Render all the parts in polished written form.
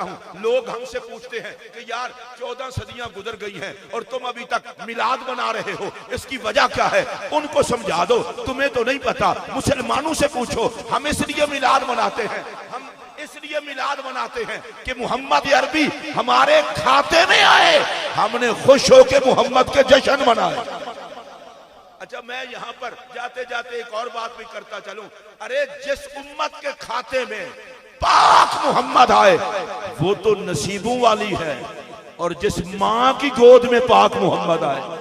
हूं, लोग हमसे पूछते हैं कि यार 14 सदियां गुजर गई हैं और तुम अभी तक मिलाद मना रहे हो, इसकी वजह क्या है? उनको समझा दो, तुम्हें तो नहीं पता, मुसलमानों से पूछो। हम इसलिए मिलाद मनाते हैं, हम इसलिए मिलाद मनाते हैं कि मोहम्मद अरबी हमारे खाते में आए, हमने खुश होकर मोहम्मद के जश्न मनाए। अच्छा, मैं यहाँ पर जाते जाते एक और बात भी करता चलूं। अरे जिस उम्मत के खाते में पाक मोहम्मद आए वो तो नसीबों वाली है, और जिस माँ की गोद में पाक मोहम्मद आए,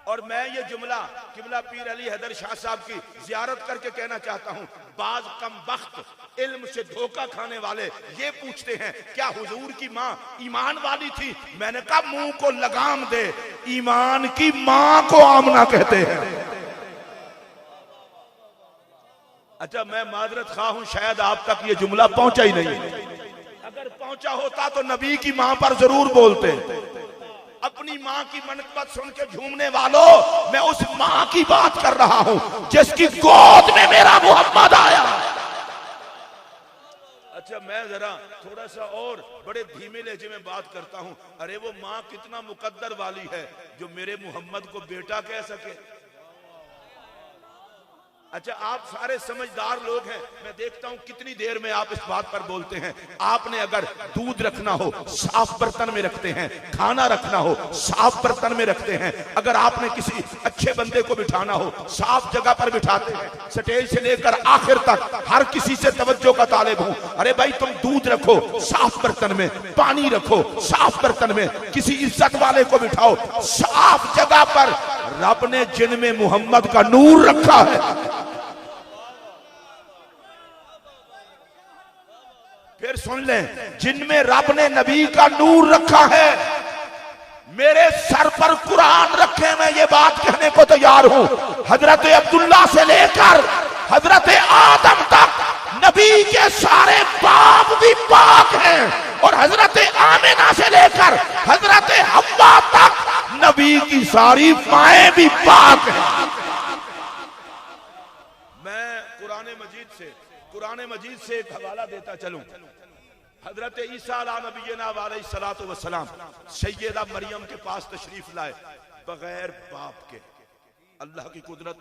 और मैं ये जुमला किबला पीर अली हैदर शाह साहब की जियारत करके कहना चाहता हूं। बाज कम बख्त इल्म से धोखा खाने वाले ये पूछते हैं क्या हुजूर की माँ ईमान वाली थी? मैंने कहा मुंह को लगाम दे, ईमान की माँ को आमना कहते हैं। अच्छा, मैं माजरत खा हूं, शायद आप तक ये जुमला पहुंचा ही नहीं। अगर पहुंचा होता तो नबी की माँ पर जरूर बोलते। अपनी माँ की मनकबत सुन के झूमने वालों, मैं उस माँ की बात कर रहा हूं जिसकी गोद में मेरा मोहम्मद आया। अच्छा, मैं जरा थोड़ा सा और बड़े धीमे लहजे में बात करता हूं। अरे वो माँ कितना मुकद्दर वाली है जो मेरे मोहम्मद को बेटा कह सके। अच्छा, आप सारे समझदार लोग हैं, मैं देखता हूं कितनी देर में आप इस बात पर बोलते हैं। आपने अगर दूध रखना हो साफ बर्तन में रखते हैं, खाना रखना हो साफ बर्तन में रखते हैं, अगर आपने किसी अच्छे बंदे को बिठाना हो साफ जगह पर बिठाते हैं। स्टेज से लेकर आखिर तक हर किसी से तवज्जो का तालिब हूं। अरे भाई, तुम दूध रखो साफ बर्तन में, पानी रखो साफ बर्तन में, किसी इज्जत वाले को बिठाओ साफ जगह पर। रब ने जिनमें मोहम्मद का नूर रखा है, फिर सुन लें, जिनमें रब ने नबी का नूर रखा है, मेरे सर पर कुरान रखे, मैं ये बात कहने को तैयार हूं। हजरत अब्दुल्ला से लेकर हजरत आदम तक नबी के सारे बाप भी पाक हैं, और हजरत आमिना से लेकर हजरत हव्वा तक नबी की सारी माएं भी पाक हैं। मैं कुरान मजीद से एक हवाला देता चलूं। हजरत ईसा अला नबीना अलैहिस्सलातु वस्सलाम सैयदा मरियम के पास तशरीफ लाए बगैर बाप के। अल्लाह की कुदरत,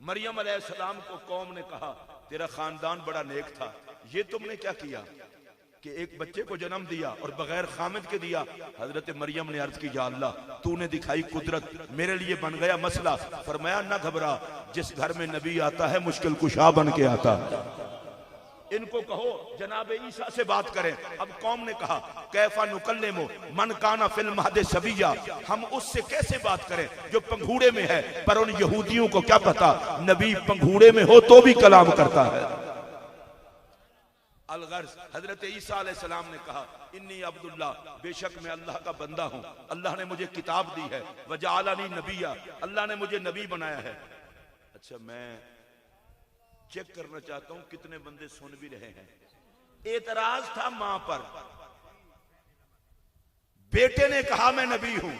मरियम अलैहिस्सलाम को कौम ने कहा तेरा खानदान बड़ा नेक था, ये तुमने क्या किया कि एक बच्चे को जन्म दिया और बगैर खामिद के दिया। हजरत मरियम ने अर्ज की या अल्लाह, तूने दिखाई कुदरत, मेरे लिए बन गया मसला। फरमाया न घबरा, जिस घर में नबी आता है मुश्किल कुशा बन के आता। इनको कहो जनाब ईसा से बात करें। अब कौम ने कहा कैफा नुकल्लिमु मन काना फिल महद सबिया, हम उससे कैसे बात करें जो पंघूड़े में है। पर उन यहूदियों को क्या पता नबी पंघूड़े में हो तो भी कलाम करता है। अलगर्ज हजरत ईसा अलैहिस्सलाम ने कहा इन्नी अब्दुल्ला, बेशक मैं अल्लाह का बंदा हूं, अल्लाह ने मुझे किताब दी है, वजाअलनी नबिया, अल्लाह ने मुझे नबी बनाया है। अच्छा, मैं चेक करना चाहता हूं कितने बंदे सुन भी रहे हैं। एतराज था मां पर, बेटे ने कहा मैं नबी हूं,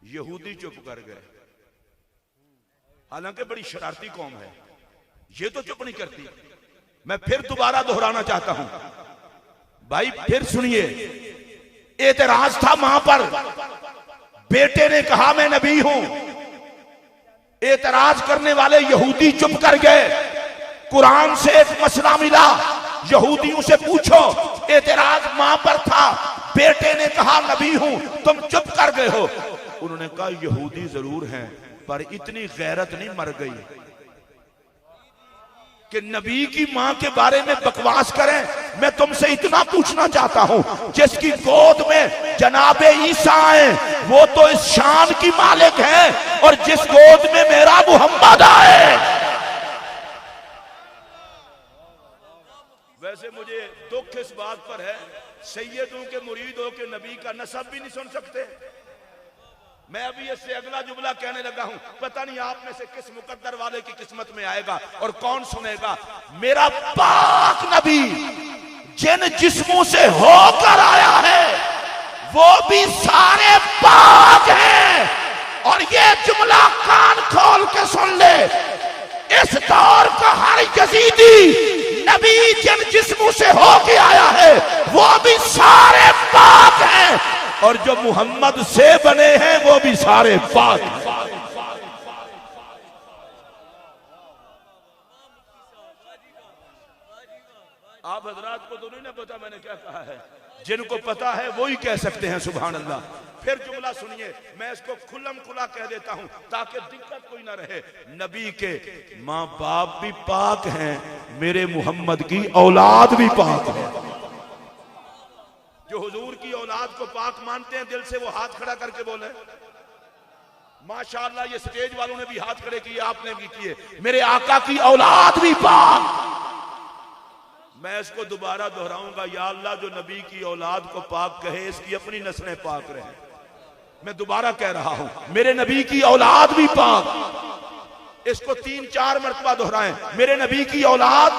यहूदी चुप कर गए। हालांकि बड़ी शरारती कौम है, ये तो चुप नहीं करती। मैं फिर दोबारा दोहराना चाहता हूं भाई, फिर सुनिए। एतराज था मां पर, बेटे ने कहा मैं नबी हूं, एतराज करने वाले यहूदी चुप कर गए। कुरान से एक मसला मिला, यहूदियों से पूछो, एतराज मां पर था, बेटे ने कहा नबी हूं, तुम चुप कर गए हो। उन्होंने कहा यहूदी जरूर हैं पर इतनी गैरत नहीं मर गई कि नबी की मां के बारे में बकवास करें। मैं तुमसे इतना पूछना चाहता हूं, जिसकी गोद में जनाबे ईसा आए वो तो इस शान की मालिक है, और जिस गोद में मेरा मोहम्मद आए। वैसे मुझे दुख इस बात पर है, सैयदों के मुरीद हो के नबी का नसब भी नहीं सुन सकते। मैं अभी इससे अगला जुमला कहने लगा हूं, पता नहीं आप में से किस मुकद्दर वाले की किस्मत में आएगा और कौन सुनेगा। मेरा पाक नबी जिन जिस्मों से होकर आया है वो भी सारे पाक हैं। और ये जुमला कान खोल के सुन ले, इस दौर का हर यजीदी नबी जिन जिस्मों से होके आया है वो भी सारे पाक हैं, और जो मोहम्मद से बने हैं वो भी सारे पाक हैं। आप हजरात को तो नहीं ना पता मैंने क्या कहा है, जिनको पता है वो ही कह सकते हैं सुभान अल्लाह। फिर जुमला सुनिए, मैं इसको खुल्लम खुला कह देता हूं ताकि दिक्कत कोई ना रहे। नबी के माँ बाप भी पाक हैं, मेरे मोहम्मद की औलाद भी पाक है। जो हुजूर की औलाद को पाक मानते हैं दिल से वो हाथ खड़ा करके बोले माशाअल्लाह। ये स्टेज वालों ने भी हाथ खड़े किए, आपने भी किए। मेरे आका की औलाद भी पाक। मैं इसको दोबारा दोहराऊंगा, या अल्लाह जो नबी की औलाद को पाक कहे इसकी अपनी नस्लें पाक रहे। मैं दोबारा कह रहा हूं, मेरे नबी की औलाद भी पाक। इसको 3-4 मरतबा दोहराएं, मेरे नबी की औलाद,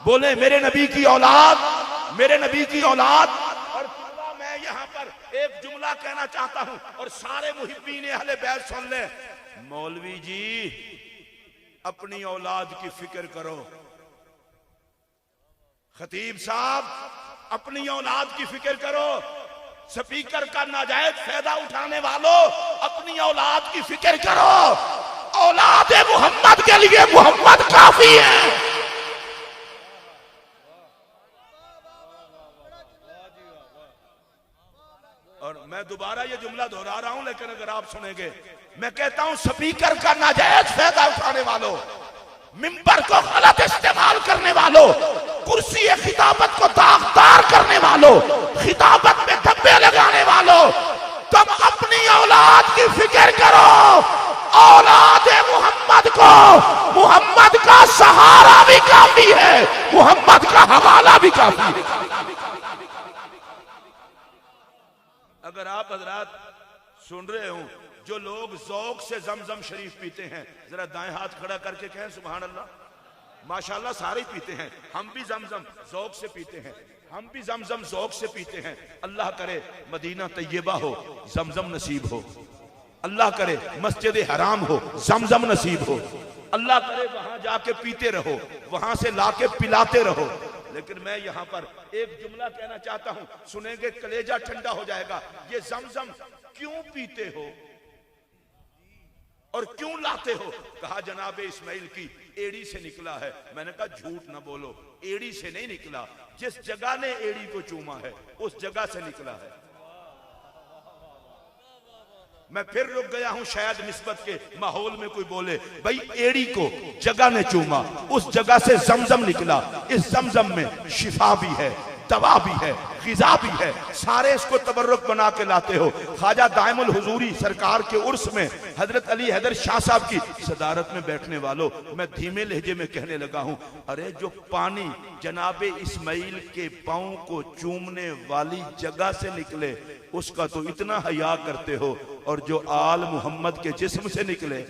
बोले मेरे नबी की औलाद, मेरे नबी की औलाद। और मैं यहां पर एक जुमला कहना चाहता हूं और सारे मुहिब्बीन अहले बैत सुन ले। मौलवी जी अपनी औलाद की फिक्र करो, खतीब साहब अपनी औलाद की फिक्र करो, स्पीकर का नाजायज फायदा उठाने वालों अपनी औलाद की फिक्र करो। औलाद मोहम्मद के लिए मोहम्मद काफी है। और मैं दोबारा ये जुमला दोहरा रहा हूं, लेकिन अगर आप सुनेंगे, मैं कहता हूं स्पीकर का नाजायज फायदा उठाने वालों, मिंबर को गलत इस्तेमाल करने वालों, कुर्सी खिताबत को दागदार करने वालों, खिताबत में धब्बे लगाने वालों, तुम अपनी औलाद की फिक्र करो। औलाद मोहम्मद को मोहम्मद का सहारा भी काफी है, मोहम्मद का हवाला भी काफी है। अगर आप हजरात सुन रहे हो, जो लोग ज़ौक़ से ज़मज़म शरीफ पीते हैं जरा दाएं हाथ खड़ा करके कहें सुभान अल्लाह। माशाअल्लाह सारे पीते हैं, हम भी ज़मज़म ज़ौक़ से पीते हैं, हम भी ज़मज़म ज़ौक़ से पीते हैं। अल्लाह करे मदीना तैयबा हो ज़मज़म नसीब हो, अल्लाह करे मस्जिद हराम हो ज़मज़म नसीब हो, अल्लाह करे वहां जाके पीते रहो, वहां से लाके पिलाते रहो। लेकिन मैं यहां पर एक जुमला कहना चाहता हूं, सुनेंगे कलेजा ठंडा हो जाएगा। ये ज़मज़म क्यों पीते हो और क्यों लाते हो? कहा जनाब इस्माइल की एड़ी से निकला है। मैंने कहा झूठ ना बोलो, एड़ी से नहीं निकला, जिस जगह ने एड़ी को चूमा है उस जगह से निकला है। मैं फिर रुक गया हूं, शायद निस्बत के माहौल में कोई बोले भाई एड़ी को जगह ने चूमा, उस जगह से ज़मज़म निकला। इस ज़मज़म में शिफा भी है, दवा भी है, ग़िज़ा भी है, सारे इसको तबर्रुक बना के लाते हो। ख्वाजा दाइमुल हुजूरी सरकार के उर्स में हजरत अली हैदर शाह साहब की सदारत में बैठने वालों, मैं धीमे लहजे में कहने लगा हूं, अरे जो पानी जनाबे इस्माइल के पांव को चूमने वाली जगह से निकले उसका तो इतना हया करते हो, और जो आल मोहम्मद के जिस्म से निकले।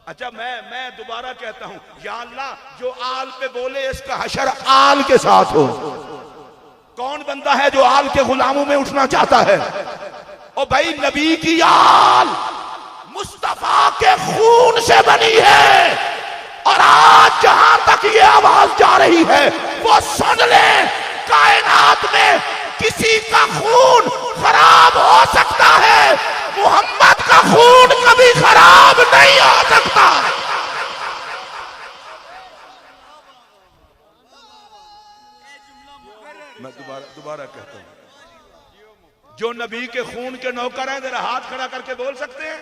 अच्छा मैं दोबारा कहता हूं, या अल्लाह जो आल पे बोले इसका हशर आल के साथ हो। कौन बंदा है जो आल के गुलामों में उठना चाहता है? ओ भाई नबी की आल मुस्तफा के खून से बनी है, और आज जहां तक ये आवाज जा रही है वो सुन ले, कायनात में किसी का खून खराब हो सकता है, मोहम्मद का खून कभी खराब नहीं हो सकता। मैं दोबारा कहता हूं, जो नबी के खून के नौकर हैं जरा हाथ खड़ा करके बोल सकते हैं?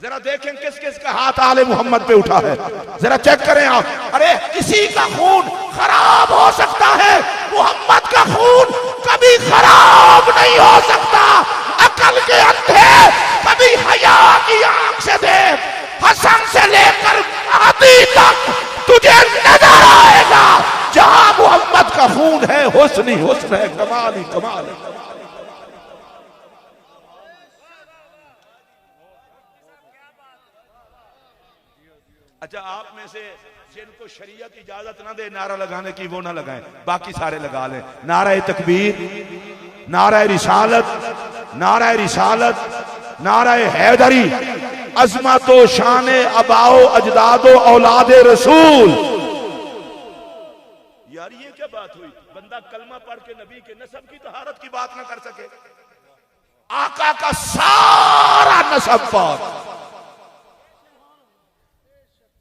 जरा देखें किस किस का हाथ आले मोहम्मद पे उठा है, जरा चेक करें आप। अरे किसी का खून खराब हो सकता है, मोहम्मद का खून कभी खराब नहीं हो सकता। अकल के अंधे कभी हया की आंख से देख, हसन से लेकर आदि तक तुझे नजर आएगा जहां मोहम्मद का का खून है, हुस्न ही हुस्न है, कमाल ही कमाल है। अच्छा, आप में से जिनको शरीयत इजाजत ना दे नारा लगाने की, वो ना लगाएं, बाकी सारे लगा लें। नारा तकबीर, नारा रिसालत, नारा रिसालत, नारा हैदरी, अजमतो शान अबाओ अजदादो औलादे रसूल। यार ये क्या बात हुई, बंदा कलमा पढ़ के नबी के नसब की तहारत की बात ना कर सके। आका का सारा नसब पाक।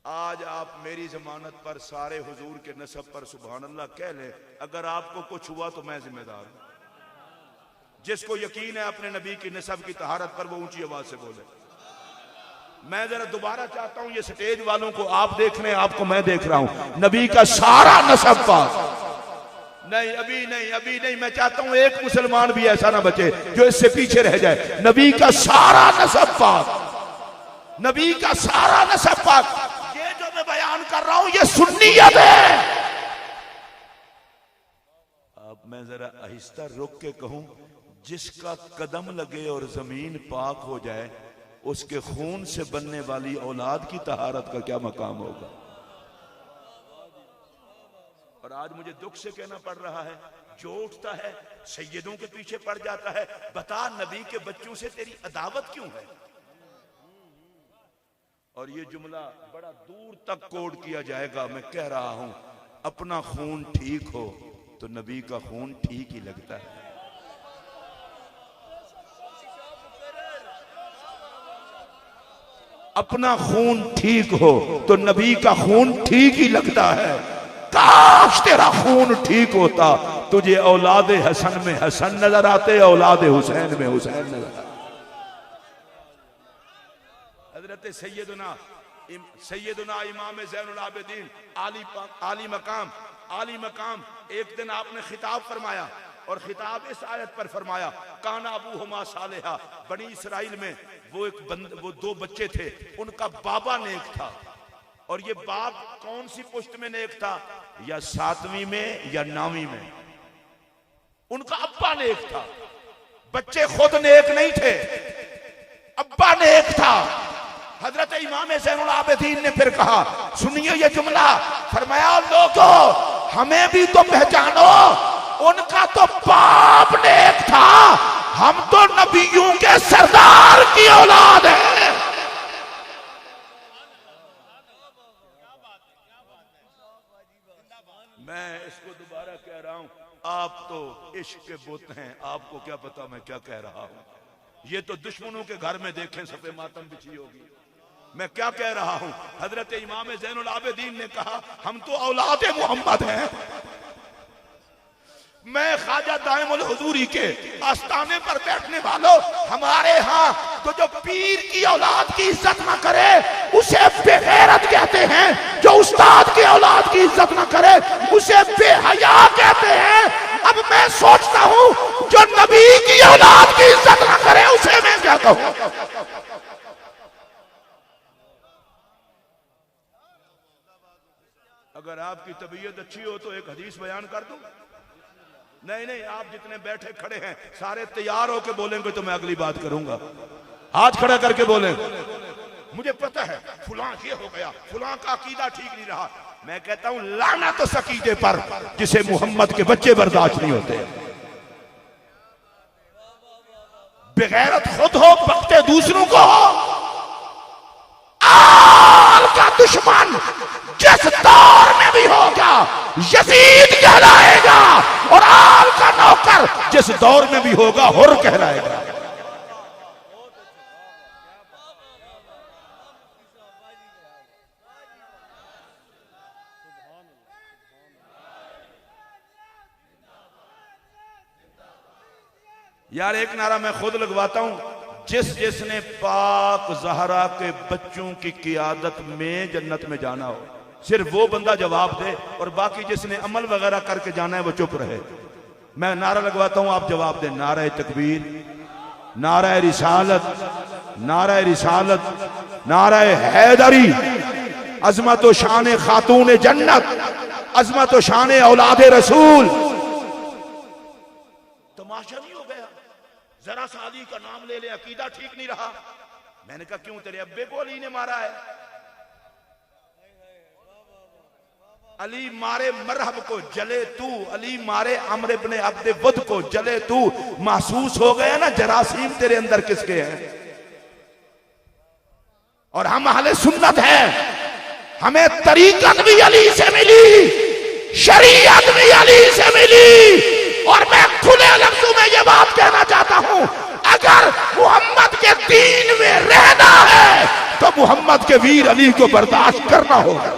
आज आप मेरी जमानत पर सारे हुजूर के नसब पर सुभान अल्लाह कह ले, अगर आपको कुछ हुआ तो मैं जिम्मेदार हूं। जिसको यकीन है अपने नबी की नसब की तहारत पर, वो ऊंची आवाज से बोले। मैं जरा दोबारा चाहता हूं, ये स्टेज वालों को आप देख रहे हैं, आपको मैं देख रहा हूं, नबी का सारा नसब पाक। नहीं अभी नहीं, अभी नहीं, मैं चाहता हूं एक मुसलमान भी ऐसा ना बचे जो इससे पीछे रह जाए। नबी का सारा नसब पाक, नबी का सारा नसब पाक। ये जो मैं बयान कर रहा हूं ये सुन्नियत है। अब मैं जरा आहिस्ता रुक के कहूं, जिसका कदम लगे और जमीन पाक हो जाए, उसके खून से बनने वाली औलाद की तहारत का क्या मकाम होगा। और आज मुझे दुख से कहना पड़ रहा है, जो उठता है सैयदों के पीछे पड़ जाता है, बता नबी के बच्चों से तेरी अदावत क्यों है। और ये जुमला बड़ा दूर तक कोड किया जाएगा। मैं कह रहा हूं, अपना खून ठीक हो तो नबी का खून ठीक ही लगता है। अपना खून ठीक हो तो नबी का खून ठीक ही लगता है। काश तेरा खून ठीक होता, तुझे औलादे हसन में हसन नजर आते, औलादे हुसैन में हुसैन नजर आते। हजरत सैयदना इमाम ज़ैनुल आबिदीन आली मकाम एक दिन आपने खिताब फरमाया, और खिताब इस आयत पर फरमाया, काना अबूहुमा सालिहा। बनी इसराइल में वो दो बच्चे थे, उनका बाबा नेक था। और ये बाप कौन सी पुश्त में नेक था, या 7वीं में या 9वीं में। उनका अब्बा नेक था, बच्चे खुद नेक नहीं थे, अब्बा नेक था। हजरत इमाम ज़ैनुल आबिदीन ने फिर कहा, सुनिए ये जुमला, फरमाया लोगों हमें भी तो पहचानो, उनका तो बाप नेक था, हम तो नबियों के सरदार की औलाद है। मैं इसको दोबारा कह रहा हूं, आप तो इश्क के बुत हैं, आपको क्या पता मैं क्या कह रहा हूं। ये तो दुश्मनों के घर में देखें सफे मातम बिछी होगी। मैं क्या कह रहा हूं, हजरत इमाम ज़ैनुल आबिदीन ने कहा, हम तो औलाद मोहम्मद हैं। मैं ख्वाजा दाइमुल हुजूरी के आस्थाने पर बैठने वालों, हमारे यहाँ तो जो पीर की औलाद की इज्जत ना करे उसे बेगैरत कहते हैं, जो उस्ताद की औलाद की इज्जत ना करे उसे बेहया कहते हैं। अब मैं सोचता हूँ, जो नबी की औलाद की इज्जत ना करे उसे मैं क्या कहूँ। अगर आपकी तबीयत अच्छी हो तो एक हदीस बयान कर दूं। नहीं नहीं, आप जितने बैठे खड़े हैं सारे तैयार होके बोलेंगे तो मैं अगली बात करूंगा। हाथ खड़ा करके बोले, मुझे पता है फुलां ये हो गया, फुलां का अकीदा ठीक नहीं रहा। मैं कहता हूं लानत उस अकीदे पर जिसे मोहम्मद के बच्चे बर्दाश्त नहीं होते। बेगैरत खुद हो, बकते दूसरों को हो। आल का दुश्मन जिस दौर में भी होगा यजीद कहलाएगा, और आल का नौकर जिस दौर में भी होगा हुर कहलाएगा। यार एक नारा मैं खुद लगवाता हूं, जिसने पाक ज़हरा के बच्चों की क़ियादत में जन्नत में जाना हो, सिर्फ वो बंदा जवाब दे, और बाकी जिसने अमल वगैरह करके जाना है वो चुप रहे। मैं नारा लगवाता हूं, आप जवाब दें। नारा तकबीर, नारा रिसालत, नारा रिसालत, नारा हैदरी, अजमत व शान खातून जन्नत, अजमत व शान औलाद रसूल। तमाशा नहीं हो गया? जरा सा अली का नाम ले ले, अकीदा ठीक नहीं रहा। मैंने कहा क्यों? तेरे अब्बे को अली ने मारा है। अली मारे मरहब को जले तू, अली मारे अम्र इब्ने अब्दे वद को जले तू। महसूस हो गया ना जरासीम तेरे अंदर किसके हैं। और हम अहले सुन्नत हैं, हमें तरीकत भी अली से मिली, शरीयत भी अली से मिली। और मैं खुले लफ्जों में ये बात कहना चाहता हूं, अगर मोहम्मद के दीन में रहना है तो मोहम्मद के वीर अली को बर्दाश्त करना होगा।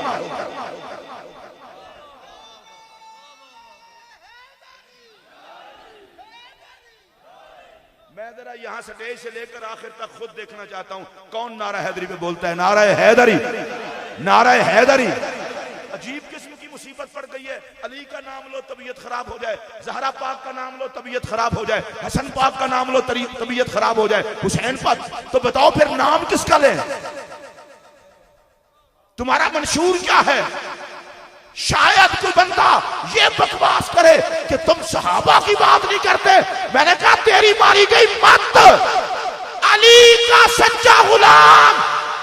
मैं जरा यहां स्टेज से लेकर आखिर तक खुद देखना चाहता हूं कौन नारा हैदरी पे बोलता है। नारा हैदरी, नारा हैदरी। अजीब किस्म की मुसीबत पड़ गई है। अली का नाम लो तबीयत खराब हो जाए, ज़हरा पाक का नाम लो तबीयत खराब हो जाए, हसन पाक का नाम लो तबीयत खराब हो जाए, हुसैन पाक। तो बताओ फिर नाम किसका लें? तुम्हारा मंशूर क्या है? शायद कोई बंदा ये बकवास करे कि तुम सहाबा की बात नहीं करते। मैंने कहा तेरी मारी गई मत। अली का सच्चा गुलाम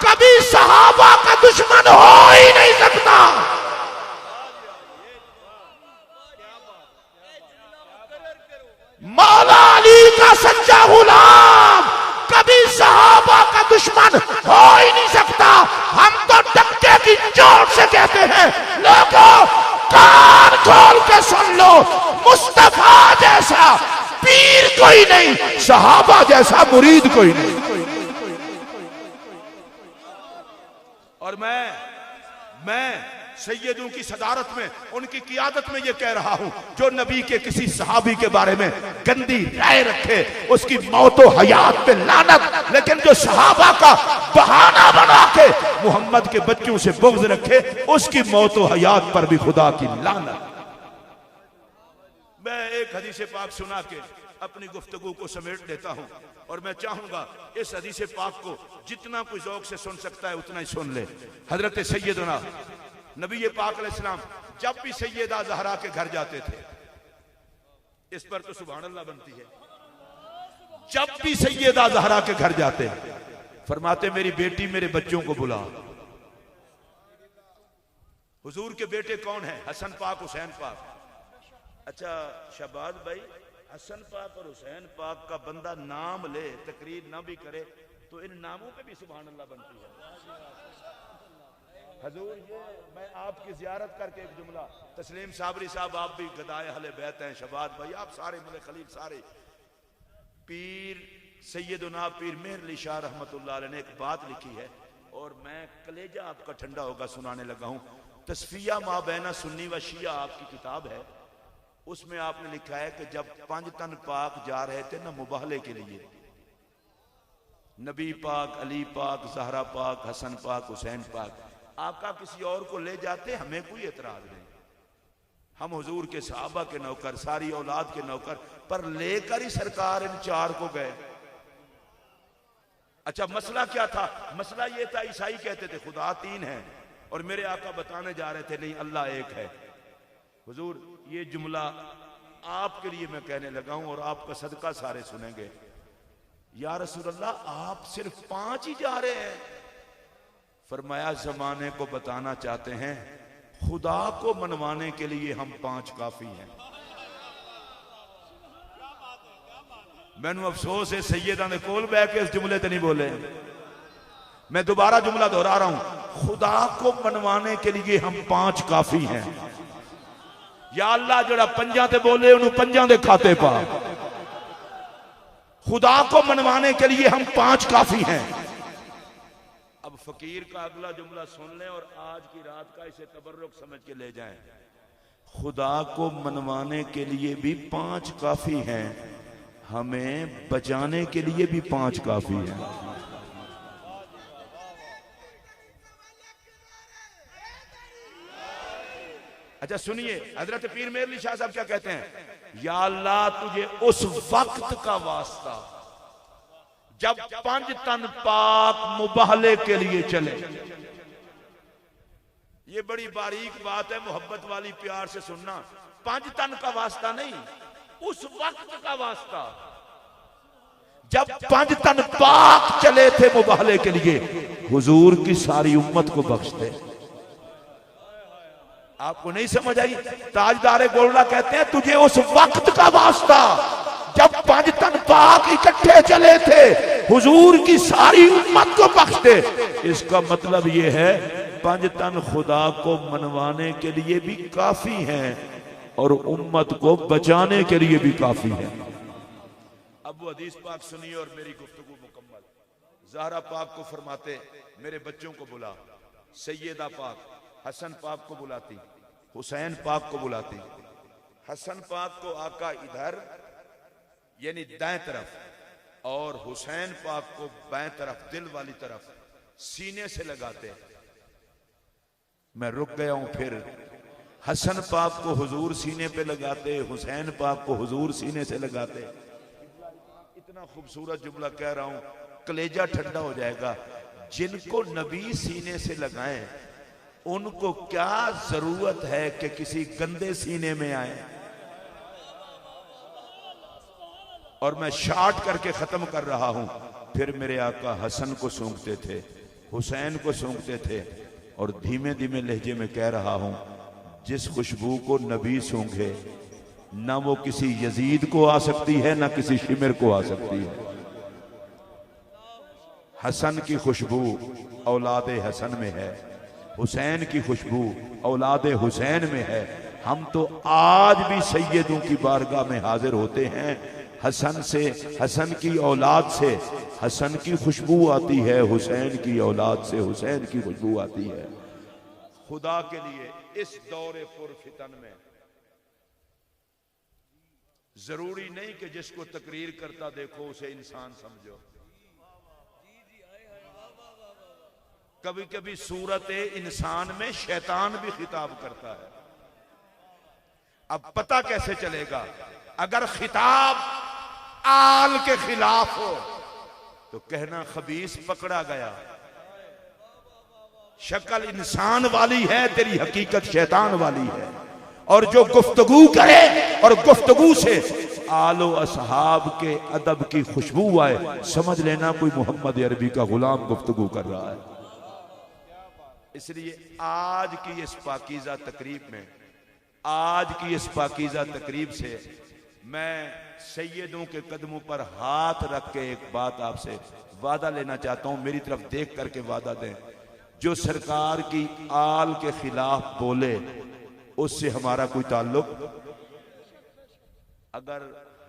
कभी सहाबा का दुश्मन हो ही नहीं सकता। मौला अली का सच्चा गुलाम कभी सहाबा का दुश्मन हो ही नहीं सकता। हम तो डक्के की चोट से कहते हैं, लोगों कान खोल के सुन लो, मुस्तफा जैसा पीर कोई नहीं, सहाबा जैसा मुरीद कोई नहीं। और मैं सैयदों की सदारत में, उनकी क़ियादत में ये कह रहा हूं, जो नबी के किसी सहाबी के बारे में गंदी राय रखे उसकी मौत व हयात पे लानत। लेकिन जो सहाबा का बहाना बना के मोहम्मद के बच्चों से बुग़्ज़ रखे उसकी मौत व हयात पर भी खुदा की लानत। मैं एक हदीस पाक सुना के अपनी गुफ्तगू को समेट लेता हूं और मैं चाहूंगा इस हदीस पाक को जितना कोई ज़ौक़ से सुन सकता है उतना ही सुन ले। हजरत सैयदना नबी पाक अलैहिस्सलाम जब भी सैयदा ज़हरा के घर जाते थे, इस पर तो सुभान अल्लाह बनती है, जब भी सैयदा ज़हरा के घर जाते फरमाते मेरी बेटी मेरे बच्चों को बुला। हुजूर के बेटे कौन है? हसन पाक, हुसैन पाक। अच्छा शहबाज भाई, हसन पाक और हुसैन पाक का बंदा नाम ले, तकरीर ना भी करे तो इन नामों पे भी सुभान अल्लाह बनती है। हजूर ये मैं आपकी जियारत करके एक जुमला, तस्लीम साबरी साहब आप भी गदाए अहले बैत हैं, शहबाज भाई आप सारे मले खलील सारे, पीर सैयदना पीर मेहर अली शाह रहमतुल्लाह अलैह ने एक बात लिखी है और मैं कलेजा आपका ठंडा होगा सुनाने लगा हूं। तस्फिया मा बैना सुन्नी व शिया आपकी किताब है, उसमें आपने लिखा है कि जब 5 तन पाक जा रहे थे ना मुबाहले के लिए, नबी पाक, अली पाक, ज़हरा पाक, हसन पाक, हुसैन पाक, आका किसी और को ले जाते हमें कोई एतराज नहीं। हम हुजूर के सहाबा के नौकर, सारी औलाद के नौकर, पर लेकर ही सरकार इन 4 को गए। अच्छा मसला क्या था? मसला ये था ईसाई कहते थे खुदा 3 है और मेरे आका बताने जा रहे थे नहीं अल्लाह एक है। हुजूर ये जुमला आपके लिए मैं कहने लगा हूं और आपका सदका सारे सुनेंगे। या रसूल अल्लाह आप सिर्फ 5 ही जा रहे हैं? फरमाया जमाने को बताना चाहते हैं खुदा को मनवाने के लिए हम 5 काफी हैं। मैनू अफसोस है सैयदा ने कोल बह के इस जुमले ते नहीं बोले। मैं दोबारा जुमला दोहरा रहा हूं, खुदा को मनवाने के लिए हम 5 काफी हैं। या अल्लाह जड़ा 5 ते बोले उन्होंने 5 दे खाते पा। खुदा को मनवाने के लिए हम 5 काफी हैं। अब फकीर का अगला जुमला सुन लें और आज की रात का इसे तबर्रुक समझ के ले जाएं। खुदा को मनवाने के लिए भी 5 काफी हैं, हमें बचाने के लिए भी 5 काफी हैं। अच्छा सुनिए हजरत पीर मेहर अली शाह साहब क्या कहते हैं, या अल्लाह तुझे उस वक्त का वास्ता जब 5 तन पाक मुबाहले के लिए चले, ये बड़ी बारीक बात है, मोहब्बत वाली, प्यार से सुनना। 5 तन का वास्ता नहीं, उस वक्त का वास्ता जब 5 तन पाक चले थे मुबाहले के लिए, हुजूर की सारी उम्मत को बख्शते। आपको नहीं समझ आई? ताजदारे गोल्डा कहते हैं तुझे उस वक्त का वास्ता जब 5 तन पाक इकट्ठे चले थे, हुजूर की सारी उम्मत को बख्शते। इसका मतलब यह है 5 तन खुदा को मनवाने के लिए भी काफी हैं और उम्मत को बचाने के लिए भी काफी है। अब वो हदीस पाक सुनिए और मेरी गुफ्तगू मुकम्मल। ज़हरा पाक को फरमाते, मेरे बच्चों को बुला। सैयदा पाक हसन पाक को बुलाती, हुसैन पाक को बुलाती। हसन पाक को आका इधर यानी दाएं तरफ और हुसैन पाक को बाएं तरफ, दिल वाली तरफ सीने से लगाते। मैं रुक गया हूं। फिर हसन पाक को हुजूर सीने पे लगाते, हुसैन पाक को हुजूर सीने से लगाते। इतना खूबसूरत जुमला कह रहा हूं, कलेजा ठंडा हो जाएगा। जिनको नबी सीने से लगाएं, उनको क्या जरूरत है कि किसी गंदे सीने में आए। और मैं शार्ट करके खत्म कर रहा हूं। फिर मेरे आका हसन को सूंघते थे, हुसैन को सूंघते थे और धीमे धीमे लहजे में कह रहा हूं, जिस खुशबू को नबी सूंघे ना वो किसी यजीद को आ सकती है ना किसी शिमर को आ सकती है। हसन की खुशबू औलाद हसन में है, हुसैन की खुशबू औलाद हुसैन में है। हम तो आज भी सैयदों की बारगाह में हाजिर होते हैं। हसन से, हसन की औलाद से हसन की खुशबू आती है, हुसैन की औलाद से हुसैन की खुशबू आती है। खुदा के लिए इस दौरे पुरफितन में जरूरी नहीं कि जिसको तकरीर करता देखो उसे इंसान समझो। कभी कभी सूरत इंसान में शैतान भी खिताब करता है। अब पता कैसे चलेगा? अगर खिताब आल के खिलाफ हो तो कहना खबीस पकड़ा गया। शक्ल इंसान वाली है, तेरी हकीकत शैतान वाली है। और जो गुफ्तगू करे और गुफ्तगू से आलो असहाब के अदब की खुशबू आए, समझ लेना कोई मोहम्मद अरबी का गुलाम गुफ्तगू कर रहा है। इसलिए आज की इस पाकीज़ा तकरीब में, आज की इस पाकीज़ा तकरीब से मैं सैयदों के कदमों पर हाथ रख के एक बात आपसे वादा लेना चाहता हूं। मेरी तरफ देख करके वादा दें, जो सरकार की आल के खिलाफ बोले उससे हमारा कोई ताल्लुक। अगर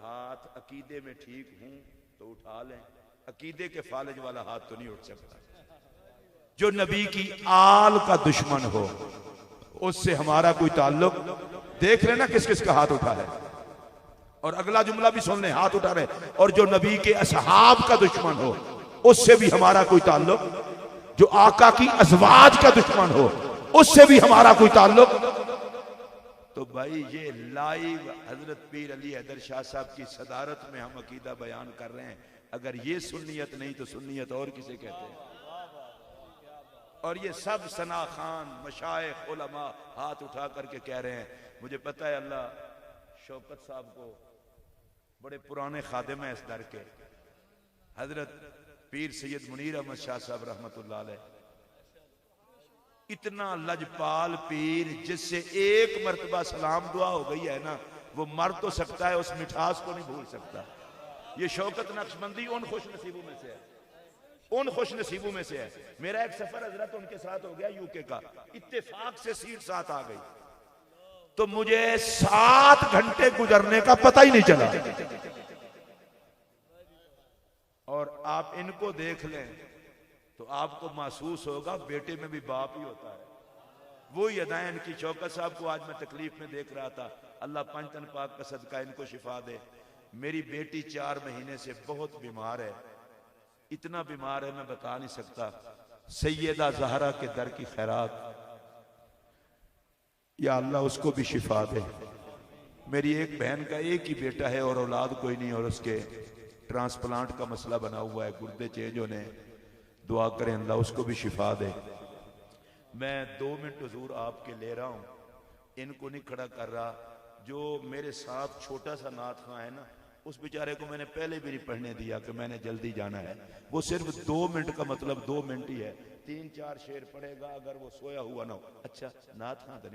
हाथ अकीदे में ठीक हूं तो उठा लें, अकीदे के फालिज वाला हाथ तो नहीं उठ सकता। जो नबी की आल का दुश्मन हो उससे हमारा कोई ताल्लुक। देख लेना किस किस का हाथ उठा है। और अगला जुमला भी सुन ले, हाथ उठा रहे। और जो नबी के असहाब का दुश्मन हो उससे भी हमारा कोई ताल्लुक। जो आका की अज़वाज का दुश्मन हो उससे भी हमारा कोई ताल्लुक। तो भाई ये लाइव हजरत पीर अली हैदर शाह साहब की सदारत में हम अकीदा बयान कर रहे हैं। अगर ये सुन्नियत नहीं तो सुन्नियत और किसे कहते हैं? और ये सब सना खान मशाइख उलमा हाथ उठा करके कह रहे हैं। मुझे पता है अल्लाह शौकत साहब को, बड़े पुराने खादिम हैं इस दर के, हजरत पीर सैयद मुनीर अहमद शाह साहब रहमतुल्लाह अलैह, इतना लजपाल पीर जिससे एक मर्तबा सलाम दुआ हो गई है ना, वो मर तो सकता है, उस मिठास को नहीं भूल सकता। ये शौकत नक्शबंदी उन खुश नसीबों में से है, उन खुश नसीबों में से है। मेरा एक सफर हजरत उनके साथ हो गया यूके का, इत्तेफाक से सीट साथ आ गई तो मुझे 7 घंटे गुजरने का पता ही नहीं चला। और आप इनको देख लें तो आपको महसूस होगा बेटे में भी बाप ही होता है। वो अदाएं इनकी। शौकत साहब को आज मैं तकलीफ में देख रहा था, अल्लाह पंचतन पाक का सदका इनको शिफा दे। मेरी बेटी 4 महीने से बहुत बीमार है, इतना बीमार है मैं बता नहीं सकता। सैयदा ज़हरा के दर की खैरात, या अल्लाह उसको भी शिफा दे। मेरी एक बहन का एक ही बेटा है और औलाद कोई नहीं, और उसके ट्रांसप्लांट का मसला बना हुआ है, गुर्दे चेंज होने। दुआ करें अल्लाह उसको भी शिफा दे। मैं 2 मिनट हुजूर आपके ले रहा हूं, इनको नहीं खड़ा कर रहा। जो मेरे साथ छोटा सा नात खां है ना, उस बेचारे को मैंने पहले भी नहीं पढ़ने दिया कि मैंने जल्दी जाना है। वो सिर्फ 2 मिनट का मतलब 2 मिनट ही है, 3-4 शेर पढ़ेगा अगर वो सोया हुआ ना हो। अच्छा नात खां तो नहीं